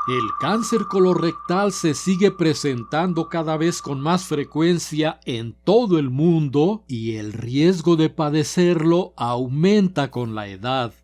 El cáncer colorectal se sigue presentando cada vez con más frecuencia en todo el mundo y el riesgo de padecerlo aumenta con la edad.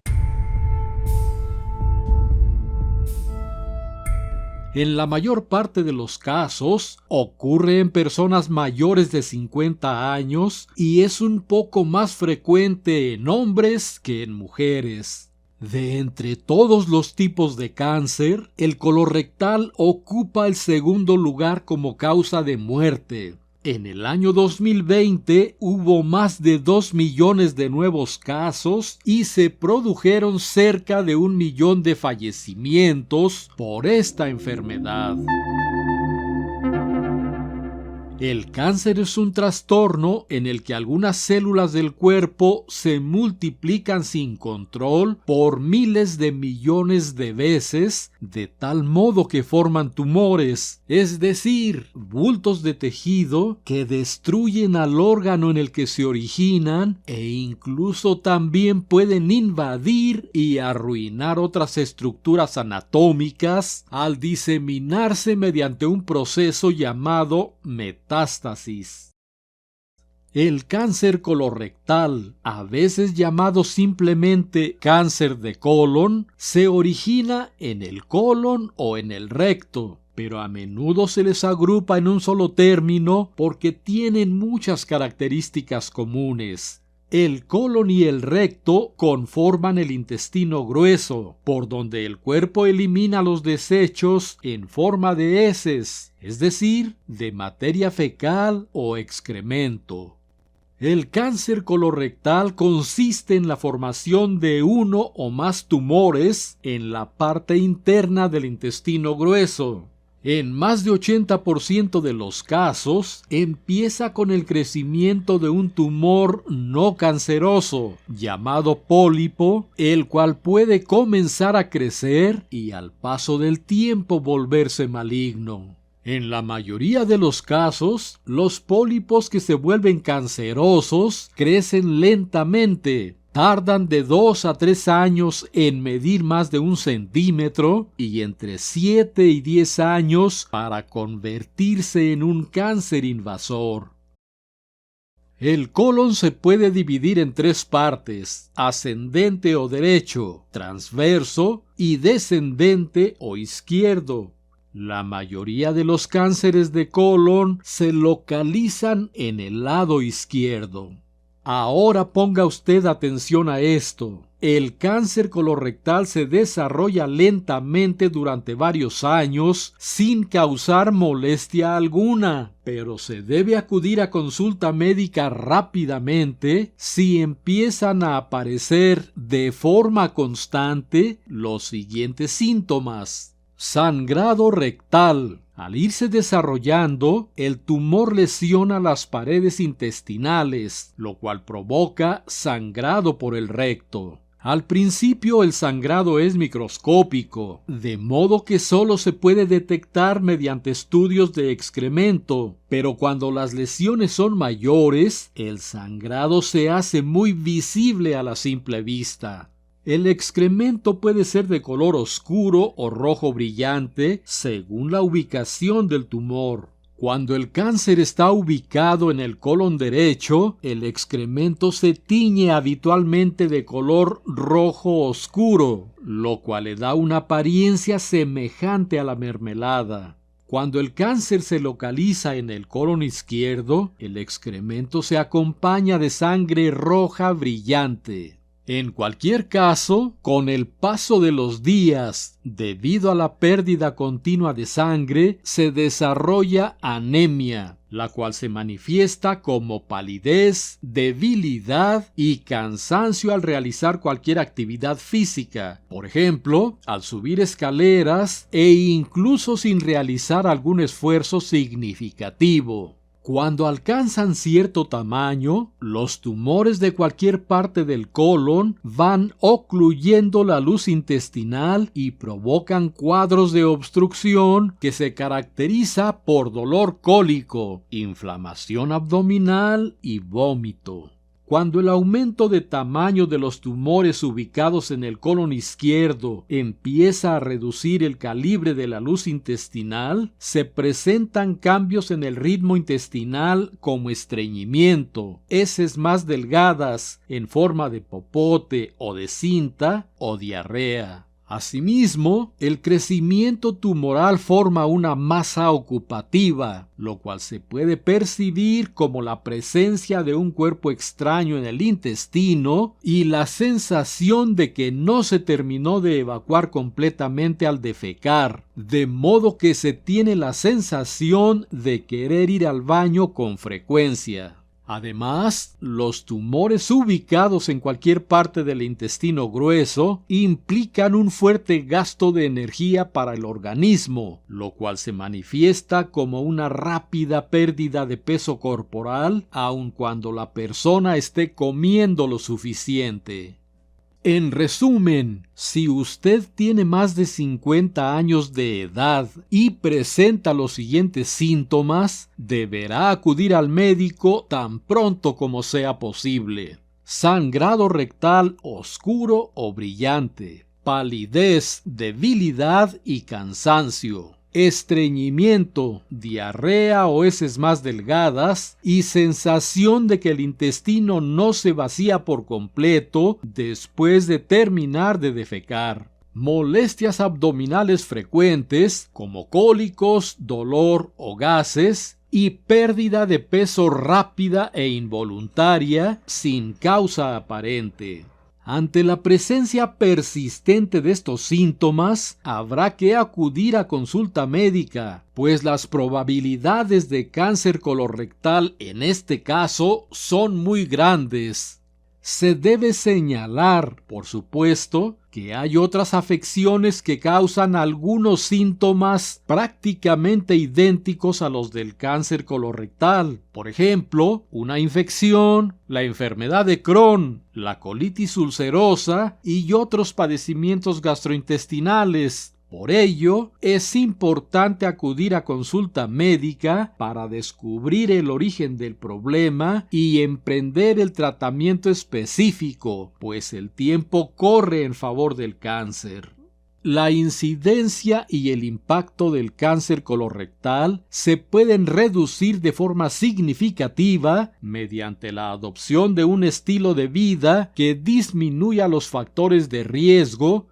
En la mayor parte de los casos, ocurre en personas mayores de 50 años y es un poco más frecuente en hombres que en mujeres. De entre todos los tipos de cáncer, el colorectal ocupa el segundo lugar como causa de muerte. En el año 2020 hubo más de 2 millones de nuevos casos y se produjeron cerca de 1 millón de fallecimientos por esta enfermedad. El cáncer es un trastorno en el que algunas células del cuerpo se multiplican sin control por miles de millones de veces, de tal modo que forman tumores, es decir, bultos de tejido que destruyen al órgano en el que se originan e incluso también pueden invadir y arruinar otras estructuras anatómicas al diseminarse mediante un proceso llamado metástasis. El cáncer colorectal, a veces llamado simplemente cáncer de colon, se origina en el colon o en el recto, pero a menudo se les agrupa en un solo término porque tienen muchas características comunes. El colon y el recto conforman el intestino grueso, por donde el cuerpo elimina los desechos en forma de heces, es decir, de materia fecal o excremento. El cáncer colorectal consiste en la formación de uno o más tumores en la parte interna del intestino grueso. En más de 80% de los casos, empieza con el crecimiento de un tumor no canceroso, llamado pólipo, el cual puede comenzar a crecer y al paso del tiempo volverse maligno. En la mayoría de los casos, los pólipos que se vuelven cancerosos crecen lentamente. Tardan de 2 a 3 años en medir más de 1 centímetro y entre 7 y 10 años para convertirse en un cáncer invasor. El colon se puede dividir en 3 partes: ascendente o derecho, transverso y descendente o izquierdo. La mayoría de los cánceres de colon se localizan en el lado izquierdo. Ahora ponga usted atención a esto. El cáncer colorectal se desarrolla lentamente durante varios años sin causar molestia alguna, pero se debe acudir a consulta médica rápidamente si empiezan a aparecer de forma constante los siguientes síntomas. Sangrado rectal. Al irse desarrollando, el tumor lesiona las paredes intestinales, lo cual provoca sangrado por el recto. Al principio el sangrado es microscópico, de modo que solo se puede detectar mediante estudios de excremento, pero cuando las lesiones son mayores, el sangrado se hace muy visible a la simple vista. El excremento puede ser de color oscuro o rojo brillante según la ubicación del tumor. Cuando el cáncer está ubicado en el colon derecho, el excremento se tiñe habitualmente de color rojo oscuro, lo cual le da una apariencia semejante a la mermelada. Cuando el cáncer se localiza en el colon izquierdo, el excremento se acompaña de sangre roja brillante. En cualquier caso, con el paso de los días, debido a la pérdida continua de sangre, se desarrolla anemia, la cual se manifiesta como palidez, debilidad y cansancio al realizar cualquier actividad física, por ejemplo, al subir escaleras e incluso sin realizar algún esfuerzo significativo. Cuando alcanzan cierto tamaño, los tumores de cualquier parte del colon van ocluyendo la luz intestinal y provocan cuadros de obstrucción que se caracteriza por dolor cólico, inflamación abdominal y vómito. Cuando el aumento de tamaño de los tumores ubicados en el colon izquierdo empieza a reducir el calibre de la luz intestinal, se presentan cambios en el ritmo intestinal como estreñimiento, heces más delgadas en forma de popote o de cinta o diarrea. Asimismo, el crecimiento tumoral forma una masa ocupativa, lo cual se puede percibir como la presencia de un cuerpo extraño en el intestino y la sensación de que no se terminó de evacuar completamente al defecar, de modo que se tiene la sensación de querer ir al baño con frecuencia. Además, los tumores ubicados en cualquier parte del intestino grueso implican un fuerte gasto de energía para el organismo, lo cual se manifiesta como una rápida pérdida de peso corporal, aun cuando la persona esté comiendo lo suficiente. En resumen, si usted tiene más de 50 años de edad y presenta los siguientes síntomas, deberá acudir al médico tan pronto como sea posible. Sangrado rectal oscuro o brillante, palidez, debilidad y cansancio, estreñimiento, diarrea o heces más delgadas y sensación de que el intestino no se vacía por completo después de terminar de defecar. Molestias abdominales frecuentes como cólicos, dolor o gases y pérdida de peso rápida e involuntaria sin causa aparente. Ante la presencia persistente de estos síntomas, habrá que acudir a consulta médica, pues las probabilidades de cáncer colorectal en este caso son muy grandes. Se debe señalar, por supuesto, que hay otras afecciones que causan algunos síntomas prácticamente idénticos a los del cáncer colorectal. Por ejemplo, una infección, la enfermedad de Crohn, la colitis ulcerosa y otros padecimientos gastrointestinales. Por ello, es importante acudir a consulta médica para descubrir el origen del problema y emprender el tratamiento específico, pues el tiempo corre en favor del cáncer. La incidencia y el impacto del cáncer colorectal se pueden reducir de forma significativa mediante la adopción de un estilo de vida que disminuya los factores de riesgo.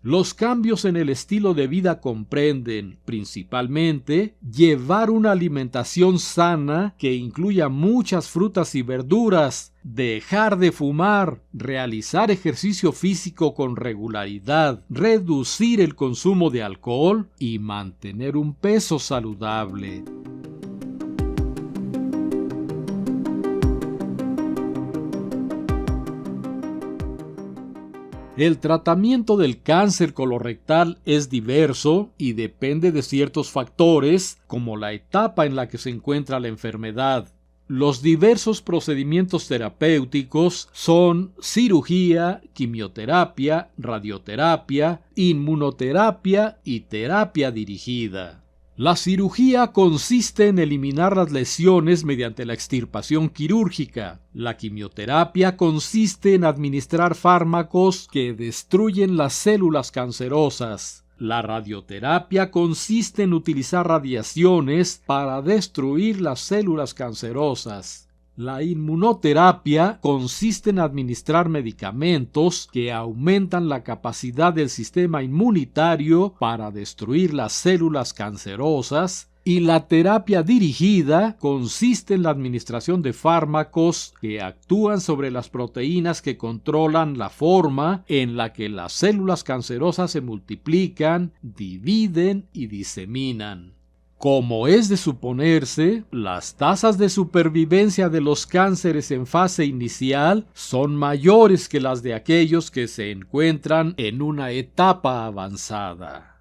Los cambios en el estilo de vida comprenden, principalmente, llevar una alimentación sana que incluya muchas frutas y verduras, dejar de fumar, realizar ejercicio físico con regularidad, reducir el consumo de alcohol y mantener un peso saludable. El tratamiento del cáncer colorectal es diverso y depende de ciertos factores, como la etapa en la que se encuentra la enfermedad. Los diversos procedimientos terapéuticos son cirugía, quimioterapia, radioterapia, inmunoterapia y terapia dirigida. La cirugía consiste en eliminar las lesiones mediante la extirpación quirúrgica. La quimioterapia consiste en administrar fármacos que destruyen las células cancerosas. La radioterapia consiste en utilizar radiaciones para destruir las células cancerosas. La inmunoterapia consiste en administrar medicamentos que aumentan la capacidad del sistema inmunitario para destruir las células cancerosas. Y la terapia dirigida consiste en la administración de fármacos que actúan sobre las proteínas que controlan la forma en la que las células cancerosas se multiplican, dividen y diseminan. Como es de suponerse, las tasas de supervivencia de los cánceres en fase inicial son mayores que las de aquellos que se encuentran en una etapa avanzada.